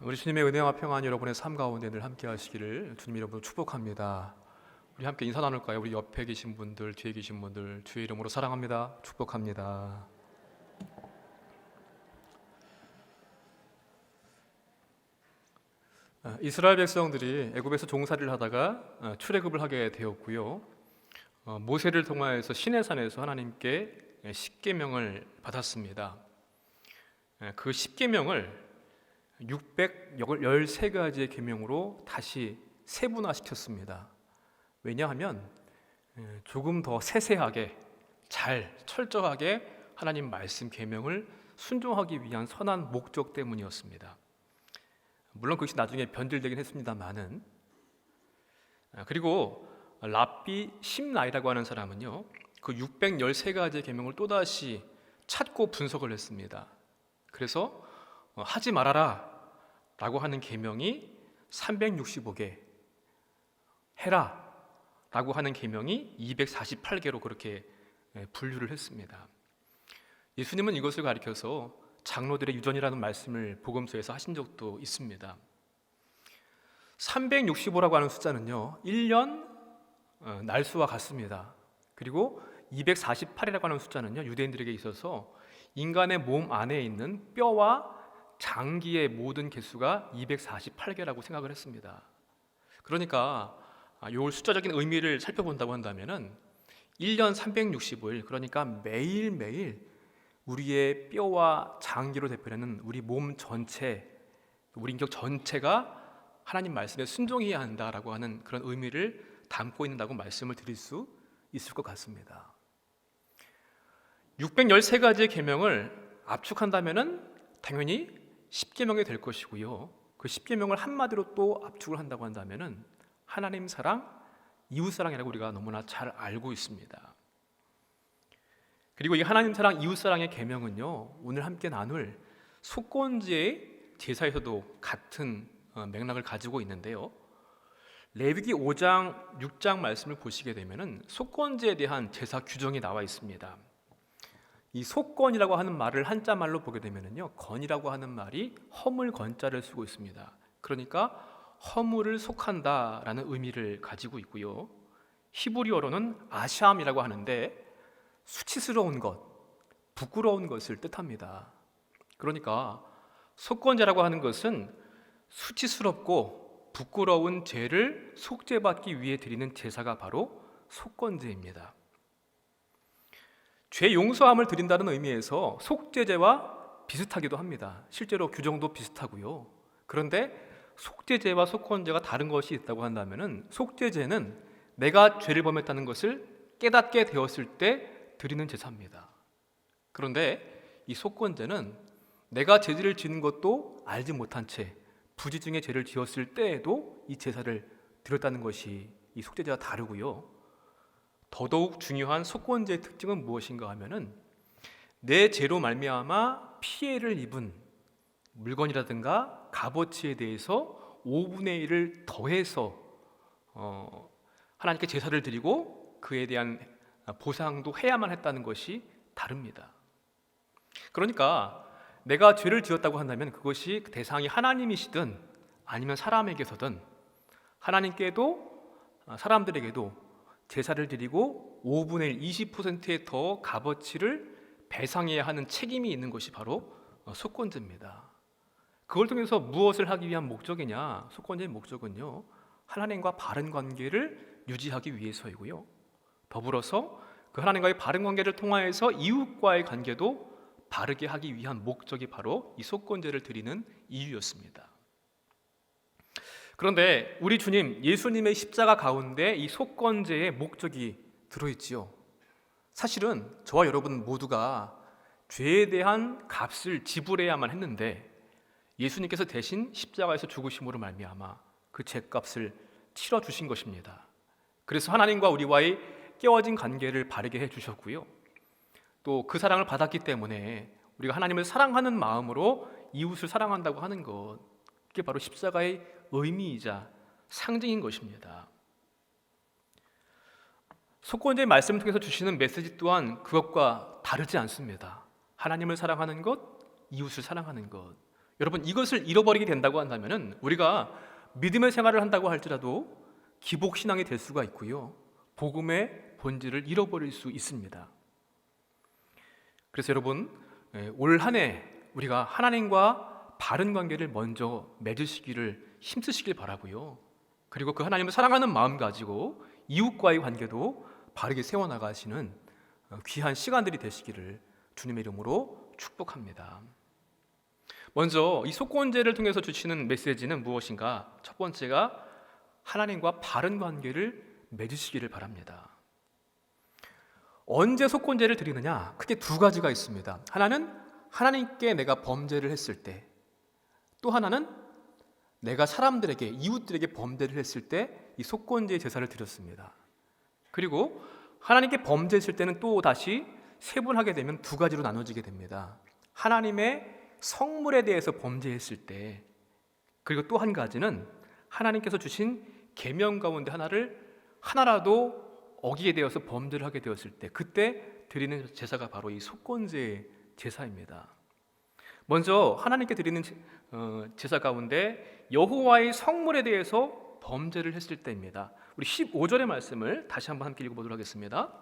우리 주님의 은혜와 평안이 여러분의 삶 가운데 늘 함께 하시기를 주님 여러분 축복합니다. 우리 함께 인사 나눌까요? 우리 옆에 계신 분들, 뒤에 계신 분들 주의 이름으로 사랑합니다. 축복합니다. 이스라엘 백성들이 애굽에서 종살이를 하다가 출애굽을 하게 되었고요. 모세를 통하여서 시내산에서 하나님께 십계명을 받았습니다. 그 십계명을 613가지의 계명으로 다시 세분화시켰습니다. 왜냐하면 조금 더 세세하게 잘 철저하게 하나님 말씀 계명을 순종하기 위한 선한 목적 때문이었습니다. 물론 그것이 나중에 변질되긴 했습니다만은. 그리고 랍비 심나이라고 하는 사람은요, 그 613가지의 계명을 또다시 찾고 분석을 했습니다. 그래서 하지 말아라 라고 하는 계명이 365개, 해라 라고 하는 계명이 248개로 그렇게 분류를 했습니다. 예수님은 이것을 가리켜서 장로들의 유전이라는 말씀을 복음서에서 하신 적도 있습니다. 365라고 하는 숫자는요, 1년 날수와 같습니다. 그리고 248이라고 하는 숫자는요, 유대인들에게 있어서 인간의 몸 안에 있는 뼈와 장기의 모든 개수가 248개라고 생각을 했습니다. 그러니까 이 숫자적인 의미를 살펴본다고 한다면은 1년 365일, 그러니까 매일매일 우리의 뼈와 장기로 대표되는 우리 몸 전체, 우리 인격 전체가 하나님 말씀에 순종해야 한다라고 하는 그런 의미를 담고 있다고 말씀을 드릴 수 있을 것 같습니다. 613가지의 계명을 압축한다면은 당연히 10계명이 될 것이고요. 그 10계명을 한마디로 또 압축을 한다고 한다면은 하나님 사랑, 이웃 사랑이라고 우리가 너무나 잘 알고 있습니다. 그리고 이 하나님 사랑, 이웃 사랑의 계명은요, 오늘 함께 나눌 속건제의 제사에서도 같은 맥락을 가지고 있는데요. 레위기 5장, 6장 말씀을 보시게 되면은 속건제에 대한 제사 규정이 나와 있습니다. 이 속건이라고 하는 말을 한자 말로 보게 되면은요, 건이라고 하는 말이 허물 건자를 쓰고 있습니다. 그러니까 허물을 속한다라는 의미를 가지고 있고요. 히브리어로는 아샴이라고 하는데 수치스러운 것, 부끄러운 것을 뜻합니다. 그러니까 속건제라고 하는 것은 수치스럽고 부끄러운 죄를 속죄받기 위해 드리는 제사가 바로 속건제입니다. 죄 용서함을 드린다는 의미에서 속죄제와 비슷하기도 합니다. 실제로 규정도 비슷하고요. 그런데 속죄제와 속건제가 다른 것이 있다고 한다면은 속죄제는 내가 죄를 범했다는 것을 깨닫게 되었을 때 드리는 제사입니다. 그런데 이 속건제는 내가 죄를 지은 것도 알지 못한 채 부지중에 죄를 지었을 때에도 이 제사를 드렸다는 것이 이 속죄제와 다르고요. 더더욱 중요한 속건제의 특징은 무엇인가 하면은 내 죄로 말미암아 피해를 입은 물건이라든가 값어치에 대해서 5분의 1을 더해서 하나님께 제사를 드리고 그에 대한 보상도 해야만 했다는 것이 다릅니다. 그러니까 내가 죄를 지었다고 한다면 그것이 대상이 하나님이시든 아니면 사람에게서든 하나님께도 사람들에게도 제사를 드리고 5분의 1, 20%의 더 값어치를 배상해야 하는 책임이 있는 것이 바로 속건제입니다. 그걸 통해서 무엇을 하기 위한 목적이냐? 속건제의 목적은요, 하나님과 바른 관계를 유지하기 위해서이고요. 더불어서 그 하나님과의 바른 관계를 통하여서 이웃과의 관계도 바르게 하기 위한 목적이 바로 이 속건제를 드리는 이유였습니다. 그런데 우리 주님, 예수님의 십자가 가운데 이 속건제의 목적이 들어있지요. 사실은 저와 여러분 모두가 죄에 대한 값을 지불해야만 했는데 예수님께서 대신 십자가에서 죽으심으로 말미암아 그 죄값을 치러주신 것입니다. 그래서 하나님과 우리와의 깨어진 관계를 바르게 해주셨고요. 또 그 사랑을 받았기 때문에 우리가 하나님을 사랑하는 마음으로 이웃을 사랑한다고 하는 것, 그게 바로 십자가의 의미이자 상징인 것입니다. 속건제의 말씀을 통해서 주시는 메시지 또한 그것과 다르지 않습니다. 하나님을 사랑하는 것, 이웃을 사랑하는 것, 여러분, 이것을 잃어버리게 된다고 한다면은 우리가 믿음의 생활을 한다고 할지라도 기복 신앙이 될 수가 있고요, 복음의 본질을 잃어버릴 수 있습니다. 그래서 여러분, 올 한 해 우리가 하나님과 바른 관계를 먼저 맺으시기를 힘쓰시길 바라고요, 그리고 그 하나님을 사랑하는 마음 가지고 이웃과의 관계도 바르게 세워나가시는 귀한 시간들이 되시기를 주님의 이름으로 축복합니다. 먼저 이 속건제를 통해서 주시는 메시지는 무엇인가? 첫 번째가 하나님과 바른 관계를 맺으시기를 바랍니다. 언제 속건제를 드리느냐? 크게 두 가지가 있습니다. 하나는 하나님께 내가 범죄를 했을 때, 또 하나는 내가 사람들에게, 이웃들에게 범죄를 했을 때 이 속건제의 제사를 드렸습니다. 그리고 하나님께 범죄했을 때는 또 다시 세분하게 되면 두 가지로 나눠지게 됩니다. 하나님의 성물에 대해서 범죄했을 때, 그리고 또 한 가지는 하나님께서 주신 계명 가운데 하나라도 어기게 되어서 범죄를 하게 되었을 때, 그때 드리는 제사가 바로 이 속건제의 제사입니다. 먼저 하나님께 드리는 제사 가운데 여호와의 성물에 대해서 범죄를 했을 때입니다. 우리 15절의 말씀을 다시 한번 함께 읽어보도록 하겠습니다.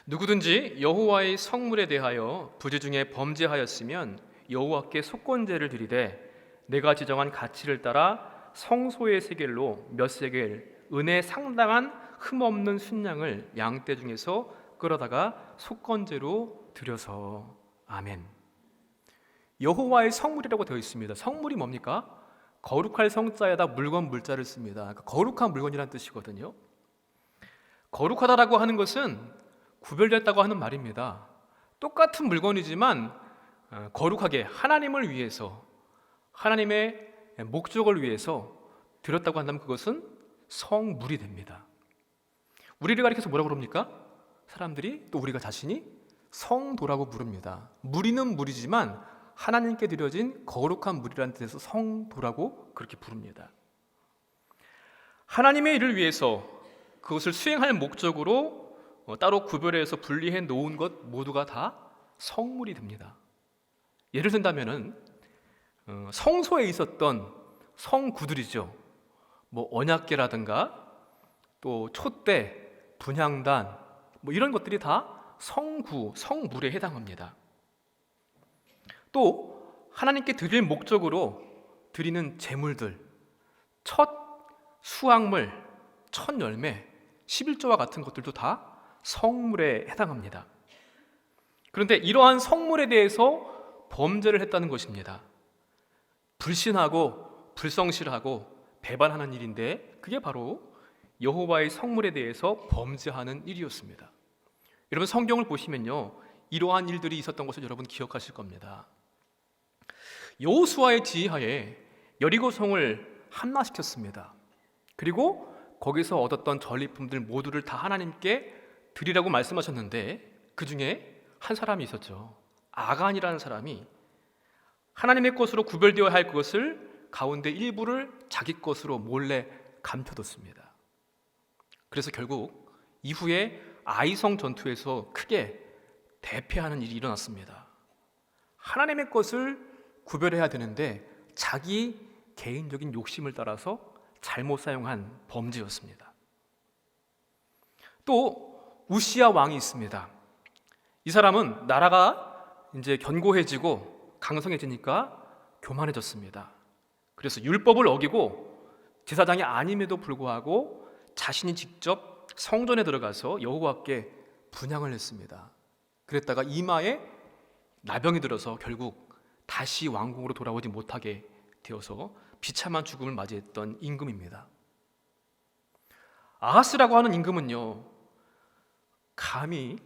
누구든지 여호와의 성물에 대하여 부지 중에 범죄하였으면 여호와께 속건제를 드리되 내가 지정한 가치를 따라 성소의 세겔로 몇 세겔 은에 상당한 흠없는 순양을 양떼 중에서 끌어다가 속건제로 드려서. 아멘. 여호와의 성물이라고 되어 있습니다. 성물이 뭡니까? 거룩할 성자에다 물건 물자를 씁니다. 그러니까 거룩한 물건이란 뜻이거든요. 거룩하다라고 하는 것은 구별됐다고 하는 말입니다. 똑같은 물건이지만 거룩하게 하나님을 위해서, 하나님의 목적을 위해서 드렸다고 한다면 그것은 성물이 됩니다. 우리를 가리켜서 뭐라고 그럽니까? 사람들이, 또 우리가 자신이 성도라고 부릅니다. 무리는 무리지만 하나님께 드려진 거룩한 물이라는 뜻에서 성도라고 그렇게 부릅니다. 하나님의 일을 위해서 그것을 수행할 목적으로 따로 구별해서 분리해 놓은 것 모두가 다 성물이 됩니다. 예를 든다면은 성소에 있었던 성구들이죠. 뭐 언약궤라든가 또 촛대, 분향단, 뭐 이런 것들이 다 성구, 성물에 해당합니다. 또 하나님께 드릴 목적으로 드리는 제물들, 첫 수확물, 첫 열매, 11조와 같은 것들도 다 성물에 해당합니다. 그런데 이러한 성물에 대해서 범죄를 했다는 것입니다. 불신하고 불성실하고 배반하는 일인데 그게 바로 여호와의 성물에 대해서 범죄하는 일이었습니다. 여러분, 성경을 보시면요, 이러한 일들이 있었던 것을 여러분 기억하실 겁니다. 여호수아의 지휘하에 여리고성을 함락시켰습니다. 그리고 거기서 얻었던 전리품들 모두를 다 하나님께 드리라고 말씀하셨는데 그 중에 한 사람이 있었죠. 아간이라는 사람이 하나님의 것으로 구별되어야 할 그것을 가운데 일부를 자기 것으로 몰래 감춰뒀습니다. 그래서 결국 이후에 아이성 전투에서 크게 대패하는 일이 일어났습니다. 하나님의 것을 구별해야 되는데 자기 개인적인 욕심을 따라서 잘못 사용한 범죄였습니다. 또 우시야 왕이 있습니다. 이 사람은 나라가 이제 견고해지고 강성해지니까 교만해졌습니다. 그래서 율법을 어기고 제사장이 아님에도 불구하고 자신이 직접 성전에 들어가서 여호와께 분향을 했습니다. 그랬다가 이마에 나병이 들어서 결국 다시 왕궁으로 돌아오지 못하게 되어서 비참한 죽음을 맞이했던 임금입니다. 아하스라고 하는 임금은요, 감히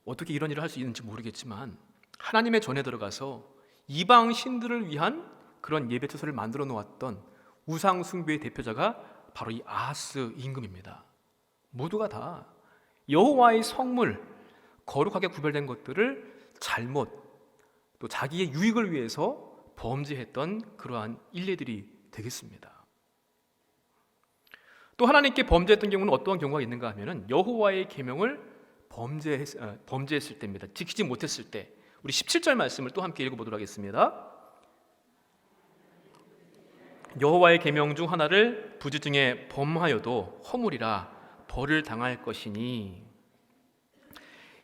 어떻게 이런 일을 할 수 있는지 모르겠지만 하나님의 전에 들어가서 이방 신들을 위한 그런 예배 처소를 만들어 놓았던 우상 숭배의 대표자가 바로 이 아하스 임금입니다. 모두가 다 여호와의 성물, 거룩하게 구별된 것들을 잘못, 또 자기의 유익을 위해서 범죄했던 그러한 일례들이 되겠습니다. 또 하나님께 범죄했던 경우는 어떠한 경우가 있는가 하면은 여호와의 계명을 범죄했을 때입니다. 지키지 못했을 때. 우리 17절 말씀을 또 함께 읽어보도록 하겠습니다. 여호와의 계명 중 하나를 부지 중에 범하여도 허물이라 벌을 당할 것이니.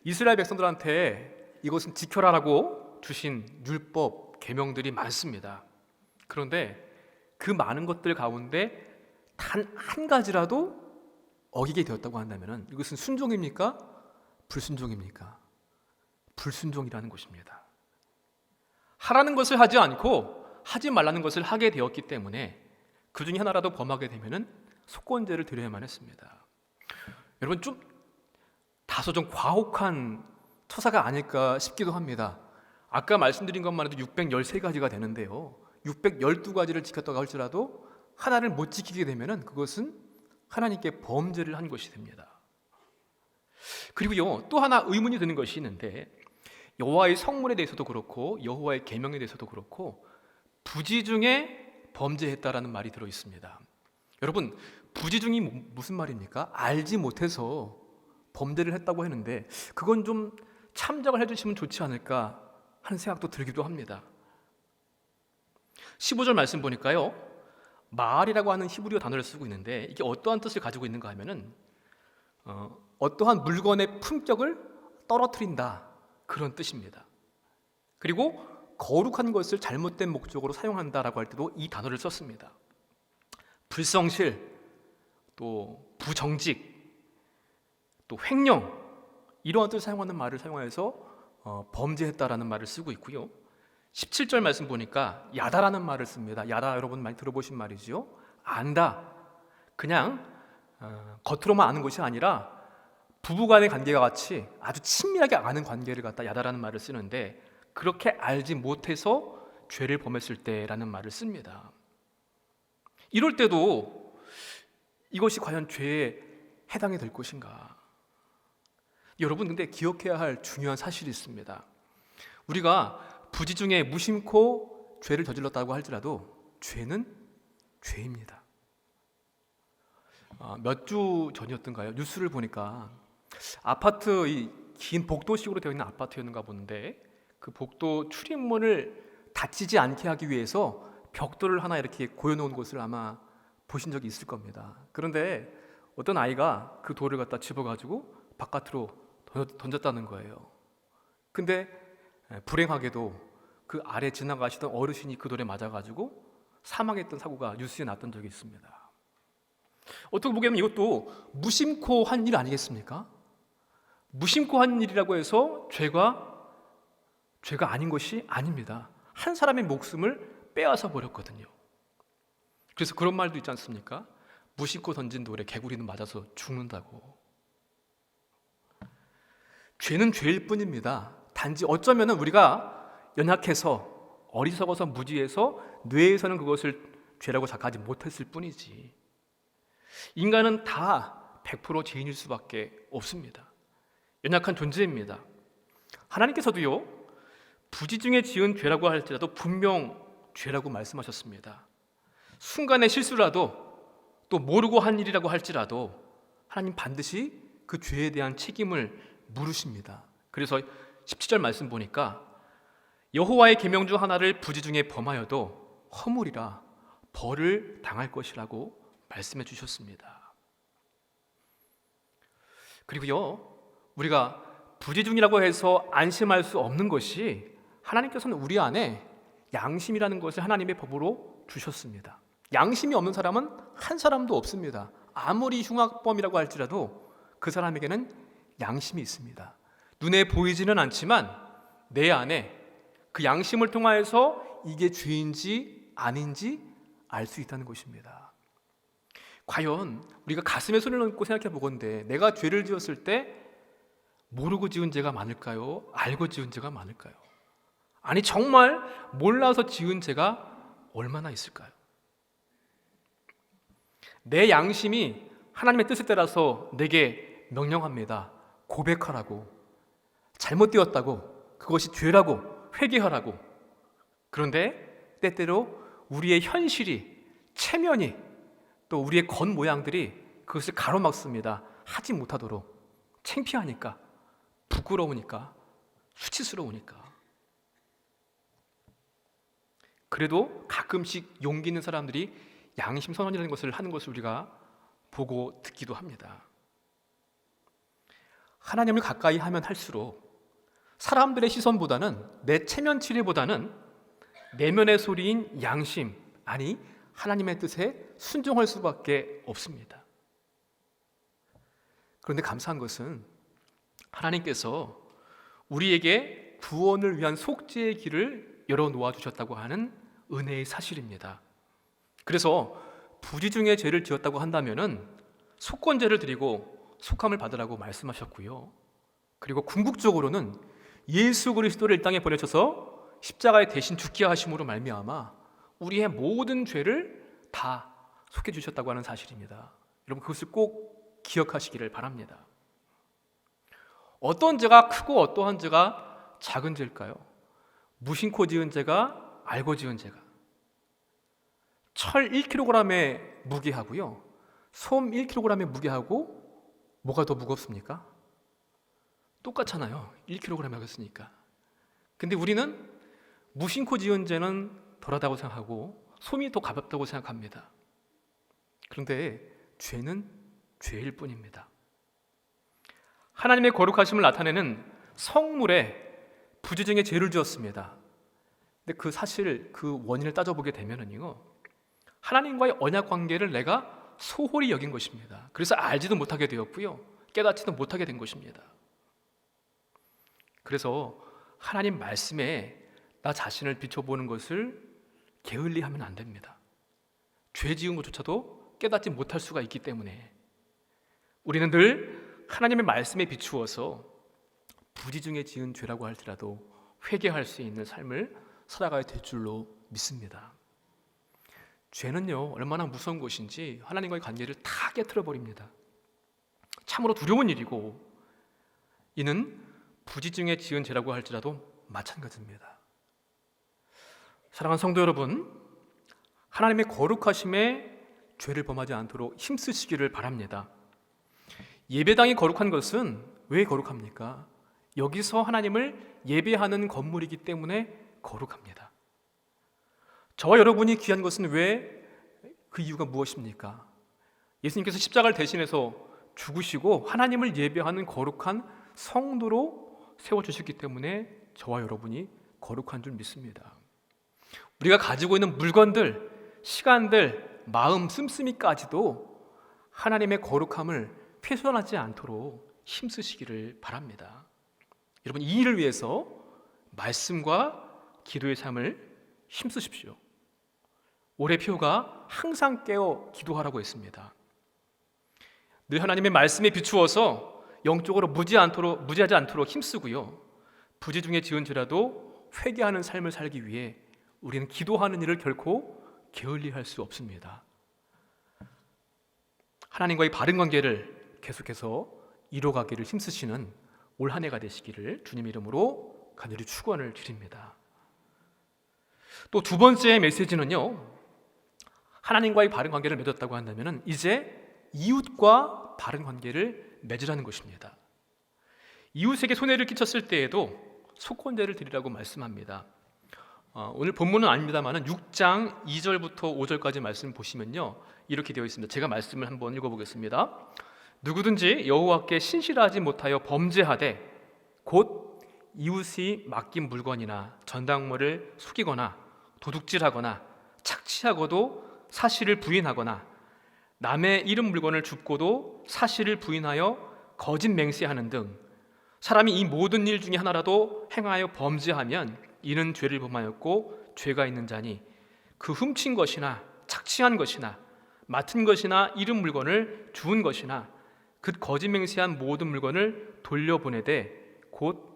이스라엘 백성들한테 이것은 지켜라라고 주신 율법, 계명들이 많습니다. 그런데 그 많은 것들 가운데 단 한 가지라도 어기게 되었다고 한다면 이것은 순종입니까? 불순종입니까? 불순종이라는 것입니다. 하라는 것을 하지 않고 하지 말라는 것을 하게 되었기 때문에 그 중에 하나라도 범하게 되면 속건제를 드려야만 했습니다. 여러분, 좀 다소 좀 과혹한 처사가 아닐까 싶기도 합니다. 아까 말씀드린 것만 해도 613가지가 되는데요, 612가지를 지켰다고 할지라도 하나를 못 지키게 되면 그것은 하나님께 범죄를 한 것이 됩니다. 그리고요, 또 하나 의문이 드는 것이 있는데, 여호와의 성문에 대해서도 그렇고 여호와의 계명에 대해서도 그렇고 부지 중에 범죄했다라는 말이 들어 있습니다. 여러분, 부지 중이 무슨 말입니까? 알지 못해서 범죄를 했다고 했는데 그건 좀 참작을 해주시면 좋지 않을까 하는 생각도 들기도 합니다. 15절 말씀 보니까요, 마알이라고 하는 히브리어 단어를 쓰고 있는데 이게 어떠한 뜻을 가지고 있는가 하면은 어떠한 물건의 품격을 떨어뜨린다, 그런 뜻입니다. 그리고 거룩한 것을 잘못된 목적으로 사용한다라고 할 때도 이 단어를 썼습니다. 불성실, 또 부정직, 또 횡령, 이러한 뜻을 사용하는 말을 사용해서 범죄했다라는 말을 쓰고 있고요. 17절 말씀 보니까 야다라는 말을 씁니다. 야다, 여러분 많이 들어보신 말이지요. 안다, 그냥 겉으로만 아는 것이 아니라 부부간의 관계가 같이 아주 친밀하게 아는 관계를 갖다 야다라는 말을 쓰는데, 그렇게 알지 못해서 죄를 범했을 때라는 말을 씁니다. 이럴 때도 이것이 과연 죄에 해당이 될 것인가? 여러분, 근데 기억해야 할 중요한 사실이 있습니다. 우리가 부지 중에 무심코 죄를 저질렀다고 할지라도 죄는 죄입니다. 몇 주 전이었던가요? 뉴스를 보니까 아파트, 이 긴 복도식으로 되어 있는 아파트였는가 보는데 그 복도 출입문을 닫히지 않게 하기 위해서 벽돌을 하나 이렇게 고여놓은 것을 아마 보신 적이 있을 겁니다. 그런데 어떤 아이가 그 돌을 갖다 집어가지고 바깥으로 던졌다는 거예요. 근데 불행하게도 그 아래 지나가시던 어르신이 그 돌에 맞아가지고 사망했던 사고가 뉴스에 났던 적이 있습니다. 어떻게 보면 이것도 무심코 한 일 아니겠습니까? 무심코 한 일이라고 해서 죄가 아닌 것이 아닙니다. 한 사람의 목숨을 빼앗아 버렸거든요. 그래서 그런 말도 있지 않습니까? 무심코 던진 돌에 개구리는 맞아서 죽는다고. 죄는 죄일 뿐입니다. 단지 어쩌면 우리가 연약해서, 어리석어서, 무지해서 뇌에서는 그것을 죄라고 자각하지 못했을 뿐이지, 인간은 다 100% 죄인일 수밖에 없습니다. 연약한 존재입니다. 하나님께서도요, 부지 중에 지은 죄라고 할지라도 분명 죄라고 말씀하셨습니다. 순간의 실수라도, 또 모르고 한 일이라고 할지라도 하나님 반드시 그 죄에 대한 책임을 물으십니다. 그래서 17절 말씀 보니까 여호와의 계명 중 하나를 부지 중에 범하여도 허물이라 벌을 당할 것이라고 말씀해 주셨습니다. 그리고요, 우리가 부지 중이라고 해서 안심할 수 없는 것이, 하나님께서는 우리 안에 양심이라는 것을 하나님의 법으로 주셨습니다. 양심이 없는 사람은 한 사람도 없습니다. 아무리 흉악범이라고 할지라도 그 사람에게는 양심이 있습니다. 눈에 보이지는 않지만 내 안에 그 양심을 통하여서 이게 죄인지 아닌지 알 수 있다는 것입니다. 과연 우리가 가슴에 손을 얹고 생각해 보건대 내가 죄를 지었을 때 모르고 지은 죄가 많을까요? 알고 지은 죄가 많을까요? 아니, 정말 몰라서 지은 죄가 얼마나 있을까요? 내 양심이 하나님의 뜻에 따라서 내게 명령합니다. 고백하라고, 잘못되었다고, 그것이 죄라고, 회개하라고. 그런데 때때로 우리의 현실이, 체면이, 또 우리의 겉모양들이 그것을 가로막습니다. 하지 못하도록. 창피하니까, 부끄러우니까, 수치스러우니까. 그래도 가끔씩 용기 있는 사람들이 양심 선언이라는 것을 하는 것을 우리가 보고 듣기도 합니다. 하나님을 가까이 하면 할수록 사람들의 시선보다는, 내 체면 치레보다는 내면의 소리인 양심, 아니 하나님의 뜻에 순종할 수밖에 없습니다. 그런데 감사한 것은 하나님께서 우리에게 구원을 위한 속죄의 길을 열어놓아 주셨다고 하는 은혜의 사실입니다. 그래서 부지 중에 죄를 지었다고 한다면은 속건제를 드리고 속함을 받으라고 말씀하셨고요. 그리고 궁극적으로는 예수 그리스도를 이 땅에 보내셔서 십자가에 대신 죽게 하심으로 말미암아 우리의 모든 죄를 다 속해 주셨다고 하는 사실입니다. 여러분, 그것을 꼭 기억하시기를 바랍니다. 어떤 죄가 크고 어떠한 죄가 작은 죄일까요? 무심코 지은 죄가 알고 지은 죄가. 철 1kg의 무게하고요, 솜 1kg의 무게하고 뭐가 더 무겁습니까? 똑같잖아요. 1kg 하겠으니까. 근데 우리는 무심코 지은 죄는 덜하다고 생각하고 솜이 더 가볍다고 생각합니다. 그런데 죄는 죄일 뿐입니다. 하나님의 거룩하심을 나타내는 성물에 부지 중에 죄를 지었습니다. 근데 그 사실, 그 원인을 따져보게 되면은요, 하나님과의 언약 관계를 내가 소홀히 여긴 것입니다. 그래서 알지도 못하게 되었고요, 깨닫지도 못하게 된 것입니다. 그래서 하나님 말씀에 나 자신을 비춰보는 것을 게을리하면 안 됩니다. 죄 지은 것조차도 깨닫지 못할 수가 있기 때문에 우리는 늘 하나님의 말씀에 비추어서 부지 중에 지은 죄라고 할지라도 회개할 수 있는 삶을 살아가야 될 줄로 믿습니다. 죄는요, 얼마나 무서운 것인지 하나님과의 관계를 다 깨트려 버립니다. 참으로 두려운 일이고, 이는 부지 중에 지은 죄라고 할지라도 마찬가지입니다. 사랑하는 성도 여러분, 하나님의 거룩하심에 죄를 범하지 않도록 힘쓰시기를 바랍니다. 예배당이 거룩한 것은 왜 거룩합니까? 여기서 하나님을 예배하는 건물이기 때문에 거룩합니다. 저와 여러분이 귀한 것은 왜, 그 이유가 무엇입니까? 예수님께서 십자가를 대신해서 죽으시고 하나님을 예배하는 거룩한 성도로 세워주셨기 때문에 저와 여러분이 거룩한 줄 믿습니다. 우리가 가지고 있는 물건들, 시간들, 마음 씀씀이까지도 하나님의 거룩함을 훼손하지 않도록 힘쓰시기를 바랍니다. 여러분, 이 일을 위해서 말씀과 기도의 삶을 힘쓰십시오. 올해 표가 항상 깨어 기도하라고 했습니다. 늘 하나님의 말씀에 비추어서 영적으로 무지하지 않도록 힘쓰고요, 부지 중에 지은 죄라도 회개하는 삶을 살기 위해 우리는 기도하는 일을 결코 게을리할 수 없습니다. 하나님과의 바른 관계를 계속해서 이뤄가기를 힘쓰시는 올 한 해가 되시기를 주님 이름으로 간절히 축원을 드립니다. 또 두 번째 메시지는요, 하나님과의 바른 관계를 맺었다고 한다면 이제 이웃과 바른 관계를 맺으라는 것입니다. 이웃에게 손해를 끼쳤을 때에도 속건제를 드리라고 말씀합니다. 오늘 본문은 아닙니다만 6장 2절부터 5절까지 말씀 보시면요, 이렇게 되어 있습니다. 제가 말씀을 한번 읽어보겠습니다. 누구든지 여호와께 신실하지 못하여 범죄하되 곧 이웃이 맡긴 물건이나 전당물을 속이거나 도둑질하거나 착취하고도 사실을 부인하거나 남의 잃은 물건을 줍고도 사실을 부인하여 거짓 맹세하는 등 사람이 이 모든 일 중에 하나라도 행하여 범죄하면 이는 죄를 범하였고 죄가 있는 자니 그 훔친 것이나 착취한 것이나 맡은 것이나 잃은 물건을 주운 것이나 그 거짓 맹세한 모든 물건을 돌려보내되 곧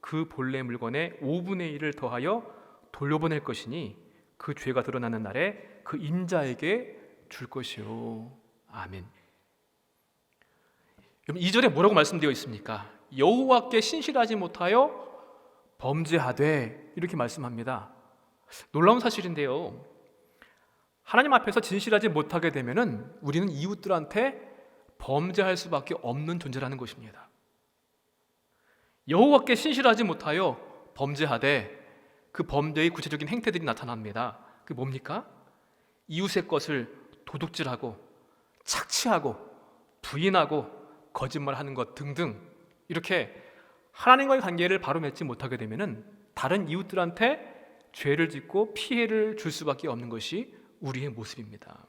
그 본래 물건의 5분의 1을 더하여 돌려보낼 것이니 그 죄가 드러나는 날에 그 인자에게 줄 것이요. 아멘. 여러분, 2절에 뭐라고 말씀되어 있습니까? 여호와께 신실하지 못하여 범죄하되, 이렇게 말씀합니다. 놀라운 사실인데요, 하나님 앞에서 진실하지 못하게 되면은 우리는 이웃들한테 범죄할 수밖에 없는 존재라는 것입니다. 여호와께 신실하지 못하여 범죄하되 그 범죄의 구체적인 행태들이 나타납니다. 그게 뭡니까? 이웃의 것을 도둑질하고 착취하고 부인하고 거짓말하는 것 등등, 이렇게 하나님과의 관계를 바로 맺지 못하게 되면은 다른 이웃들한테 죄를 짓고 피해를 줄 수밖에 없는 것이 우리의 모습입니다.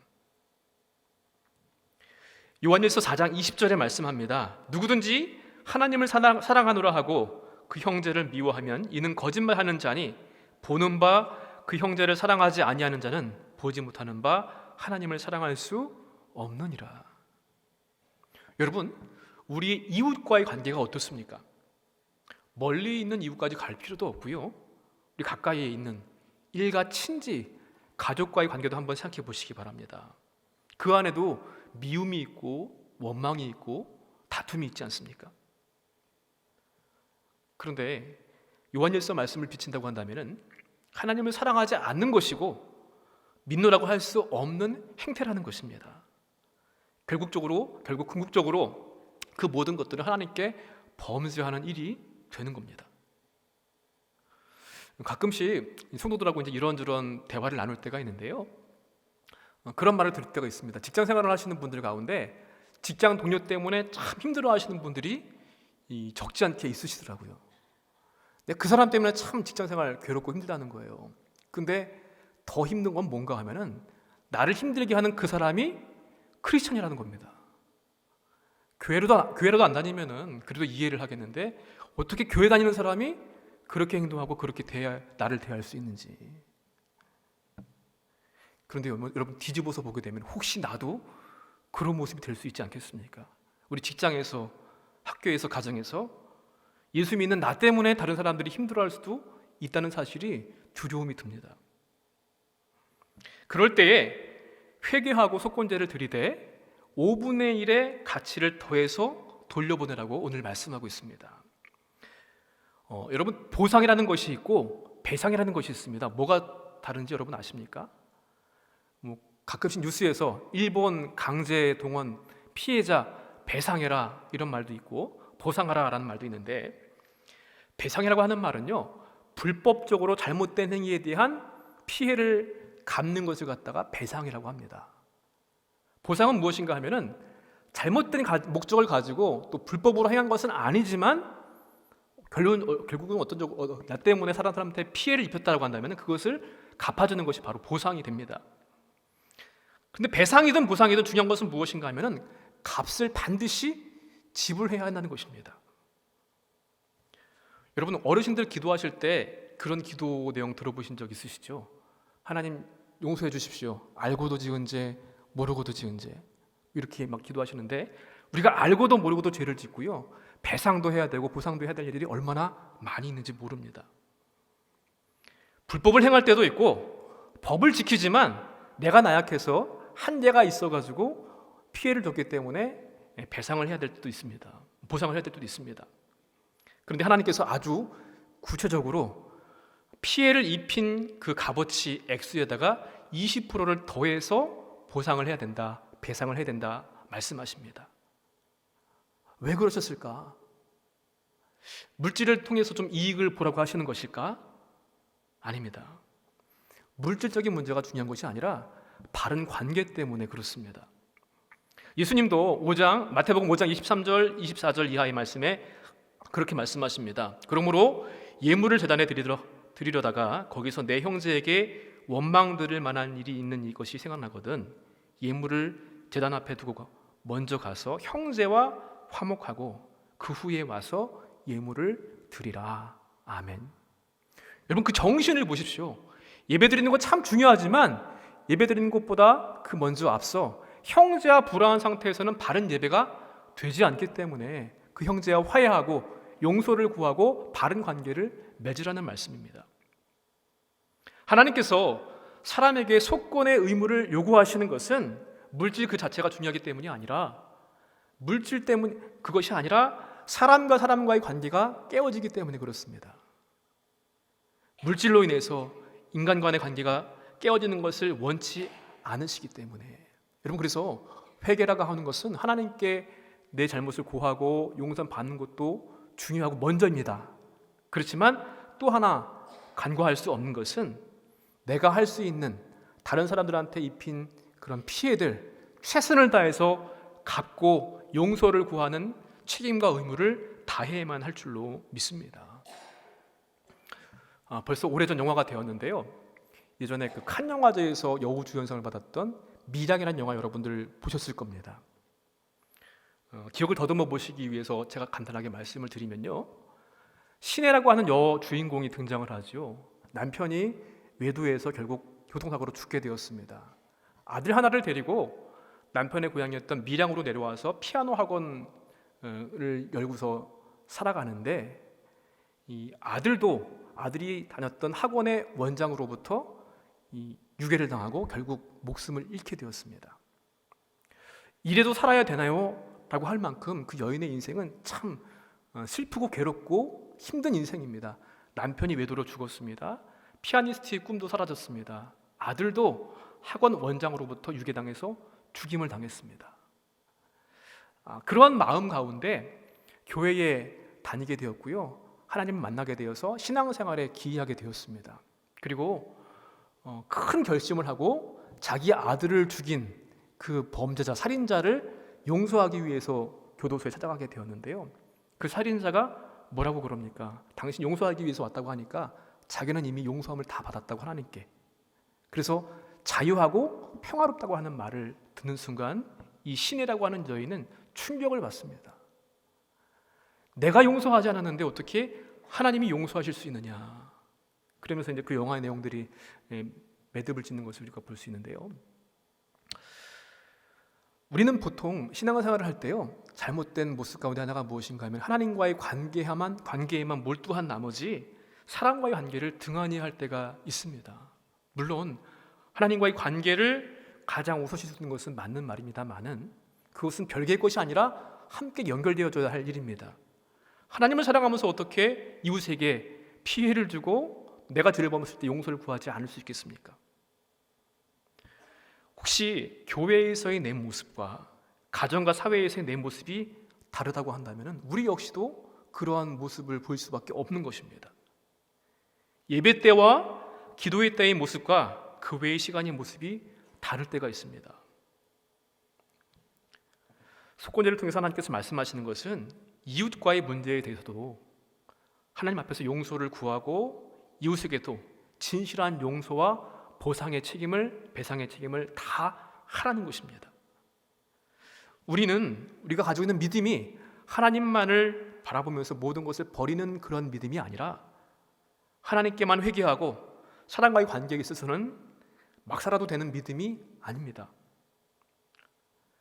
요한일서 4장 20절에 말씀합니다. 누구든지 하나님을 사랑하노라 하고 그 형제를 미워하면 이는 거짓말하는 자니 보는 바 그 형제를 사랑하지 아니하는 자는 보지 못하는 바 하나님을 사랑할 수 없느니라. 여러분, 우리 이웃과의 관계가 어떻습니까? 멀리 있는 이웃까지 갈 필요도 없고요. 우리 가까이에 있는 일가 친지, 가족과의 관계도 한번 생각해 보시기 바랍니다. 그 안에도 미움이 있고 원망이 있고 다툼이 있지 않습니까? 그런데 요한일서 말씀을 비친다고 한다면은 하나님을 사랑하지 않는 것이고 믿노라고 할 수 없는 행태라는 것입니다. 결국 궁극적으로 그 모든 것들은 하나님께 범죄하는 일이 되는 겁니다. 가끔씩 성도들하고 이제 이런저런 대화를 나눌 때가 있는데요. 그런 말을 들을 때가 있습니다. 직장 생활을 하시는 분들 가운데 직장 동료 때문에 참 힘들어하시는 분들이 적지 않게 있으시더라고요. 그 사람 때문에 참 직장 생활 괴롭고 힘들다는 거예요. 근데 더 힘든 건 뭔가 하면은 나를 힘들게 하는 그 사람이 크리스천이라는 겁니다. 교회로도 안 다니면은 그래도 이해를 하겠는데 어떻게 교회 다니는 사람이 그렇게 행동하고 그렇게 나를 대할 수 있는지. 그런데 여러분, 뒤집어서 보게 되면 혹시 나도 그런 모습이 될 수 있지 않겠습니까? 우리 직장에서, 학교에서, 가정에서 예수 믿는 나 때문에 다른 사람들이 힘들어할 수도 있다는 사실이 두려움이 듭니다. 그럴 때에 회개하고 속건제를 드리되 5분의 1의 가치를 더해서 돌려보내라고 오늘 말씀하고 있습니다. 여러분, 보상이라는 것이 있고 배상이라는 것이 있습니다. 뭐가 다른지 여러분 아십니까? 가끔씩 뉴스에서 일본 강제 동원 피해자 배상해라 이런 말도 있고 보상하라 라는 말도 있는데, 배상이라고 하는 말은요, 불법적으로 잘못된 행위에 대한 피해를 갚는 것을 갖다가 배상이라고 합니다. 보상은 무엇인가 하면은 잘못된 목적을 가지고 또 불법으로 행한 것은 아니지만 결국은 나 때문에 사람한테 피해를 입혔다고 한다면 그것을 갚아주는 것이 바로 보상이 됩니다. 근데 배상이든 보상이든 중요한 것은 무엇인가 하면은 값을 반드시 지불해야 한다는 것입니다. 여러분, 어르신들 기도하실 때 그런 기도 내용 들어보신 적 있으시죠? 하나님 용서해 주십시오. 알고도 지은 죄, 모르고도 지은 죄. 이렇게 막 기도하시는데 우리가 알고도 모르고도 죄를 짓고요, 배상도 해야 되고 보상도 해야 될 일이 얼마나 많이 있는지 모릅니다. 불법을 행할 때도 있고 법을 지키지만 내가 나약해서 한계가 있어가지고 피해를 줬기 때문에 배상을 해야 될 때도 있습니다. 보상을 해야 될 때도 있습니다. 그런데 하나님께서 아주 구체적으로 피해를 입힌 그 값어치 액수에다가 20%를 더해서 보상을 해야 된다, 배상을 해야 된다 말씀하십니다. 왜 그러셨을까? 물질을 통해서 좀 이익을 보라고 하시는 것일까? 아닙니다. 물질적인 문제가 중요한 것이 아니라 바른 관계 때문에 그렇습니다. 예수님도 마태복음 5장 23절, 24절 이하의 말씀에 그렇게 말씀하십니다. 그러므로 예물을 제단에 드리려다가 거기서 내 형제에게 원망 들을 만한 일이 있는 이것이 생각나거든 예물을 제단 앞에 두고 먼저 가서 형제와 화목하고 그 후에 와서 예물을 드리라. 아멘. 여러분, 그 정신을 보십시오. 예배 드리는 건 참 중요하지만 예배 드리는 것보다 그 먼저 앞서 형제와 불화한 상태에서는 바른 예배가 되지 않기 때문에 그 형제와 화해하고 용서를 구하고 바른 관계를 맺으라는 말씀입니다. 하나님께서 사람에게 속건의 의무를 요구하시는 것은 물질 그 자체가 중요하기 때문이 아니라 그것이 아니라 사람과 사람과의 관계가 깨어지기 때문에 그렇습니다. 물질로 인해서 인간 간의 관계가 깨어지는 것을 원치 않으시기 때문에. 여러분, 그래서 회개라고 하는 것은 하나님께 내 잘못을 고하고 용서받는 것도 중요하고 먼저입니다. 그렇지만 또 하나 간과할 수 없는 것은 내가 할 수 있는 다른 사람들한테 입힌 그런 피해들 최선을 다해서 갚고 용서를 구하는 책임과 의무를 다해야만 할 줄로 믿습니다. 벌써 오래전 영화가 되었는데요. 예전에 그 칸 영화제에서 여우주연상을 받았던 미량이라는 영화 여러분들 보셨을 겁니다. 기억을 더듬어 보시기 위해서 제가 간단하게 말씀을 드리면요. 신혜라고 하는 여주인공이 등장을 하죠. 남편이 외도해서 결국 교통사고로 죽게 되었습니다. 아들 하나를 데리고 남편의 고향이었던 밀양으로 내려와서 피아노 학원을 열고서 살아가는데 이 아들이 다녔던 학원의 원장으로부터 이 유괴를 당하고 결국 목숨을 잃게 되었습니다. 이래도 살아야 되나요? 라고 할 만큼 그 여인의 인생은 참 슬프고 괴롭고 힘든 인생입니다. 남편이 외도로 죽었습니다. 피아니스트의 꿈도 사라졌습니다. 아들도 학원 원장으로부터 유괴당해서 죽임을 당했습니다. 그런 마음 가운데 교회에 다니게 되었고요. 하나님을 만나게 되어서 신앙생활에 기이하게 되었습니다. 그리고 큰 결심을 하고 자기 아들을 죽인 그 범죄자, 살인자를 용서하기 위해서 교도소에 찾아가게 되었는데요. 그 살인자가 뭐라고 그럽니까? 당신 용서하기 위해서 왔다고 하니까 자기는 이미 용서함을 다 받았다고 하나님께. 그래서 자유하고 평화롭다고 하는 말을 듣는 순간 이 신혜라고 하는 여인은 충격을 받습니다. 내가 용서하지 않았는데 어떻게 하나님이 용서하실 수 있느냐. 그러면서 이제 그 영화의 내용들이 매듭을 짓는 것을 우리가 볼 수 있는데요. 우리는 보통 신앙생활을 할 때요, 잘못된 모습 가운데 하나가 무엇인가 하면 하나님과의 관계에만 몰두한 나머지 사람과의 관계를 등한히 할 때가 있습니다. 물론 하나님과의 관계를 가장 우선시 두는 것은 맞는 말입니다만은 그것은 별개의 것이 아니라 함께 연결되어져야 할 일입니다. 하나님을 사랑하면서 어떻게 이웃에게 피해를 주고 내가 죄를 범했을 때 용서를 구하지 않을 수 있겠습니까? 혹시 교회에서의 내 모습과 가정과 사회에서의 내 모습이 다르다고 한다면 우리 역시도 그러한 모습을 보일 수밖에 없는 것입니다. 예배 때와 기도의 때의 모습과 그 외의 시간의 모습이 다를 때가 있습니다. 속건제를 통해서 하나님께서 말씀하시는 것은 이웃과의 문제에 대해서도 하나님 앞에서 용서를 구하고 이웃에게도 진실한 용서와 배상의 책임을 다 하라는 것입니다. 우리가 가지고 있는 믿음이 하나님만을 바라보면서 모든 것을 버리는 그런 믿음이 아니라 하나님께만 회개하고 사람과의 관계에 있어서는 막 살아도 되는 믿음이 아닙니다.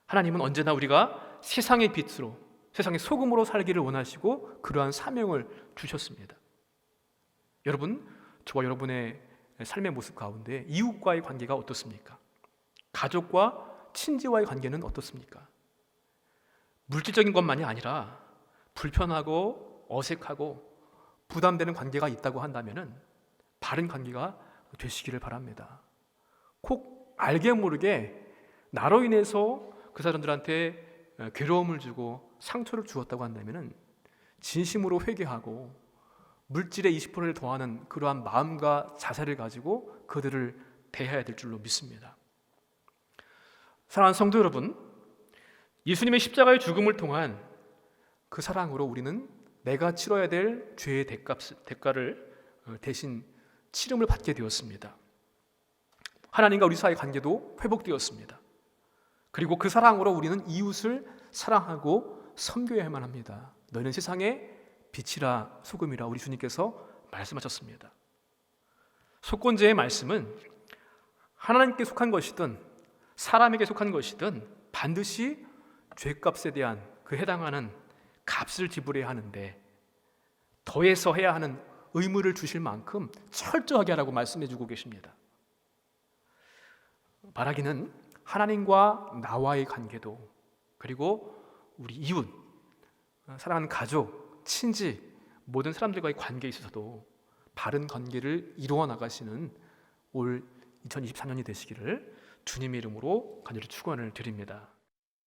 하나님은 언제나 우리가 세상의 빛으로, 세상의 소금으로 살기를 원하시고 그러한 사명을 주셨습니다. 여러분, 저와 여러분의 삶의 모습 가운데 이웃과의 관계가 어떻습니까? 가족과 친지와의 관계는 어떻습니까? 물질적인 것만이 아니라 불편하고 어색하고 부담되는 관계가 있다고 한다면 바른 관계가 되시기를 바랍니다. 꼭 알게 모르게 나로 인해서 그 사람들한테 괴로움을 주고 상처를 주었다고 한다면 진심으로 회개하고 물질의 20%를 더하는 그러한 마음과 자세를 가지고 그들을 대해야 될 줄로 믿습니다. 사랑하는 성도 여러분, 예수님의 십자가의 죽음을 통한 그 사랑으로 우리는 내가 치러야 될 죄의 대가를 대신 치름을 받게 되었습니다. 하나님과 우리 사이의 관계도 회복되었습니다. 그리고 그 사랑으로 우리는 이웃을 사랑하고 섬겨야만 합니다. 너희는 세상의 빛이라 소금이라 우리 주님께서 말씀하셨습니다. 속건제의 말씀은 하나님께 속한 것이든 사람에게 속한 것이든 반드시 죄값에 대한 그 해당하는 값을 지불해야 하는데 더해서 해야 하는 의무를 주실 만큼 철저하게 하라고 말씀해 주고 계십니다. 말하기는 하나님과 나와의 관계도 그리고 우리 이웃, 사랑하는 가족, 친지, 모든 사람들과의 관계에 있어서도 바른 관계를 이루어 나가시는 올 2024년이 되시기를 주님의 이름으로 간절히 축원을 드립니다.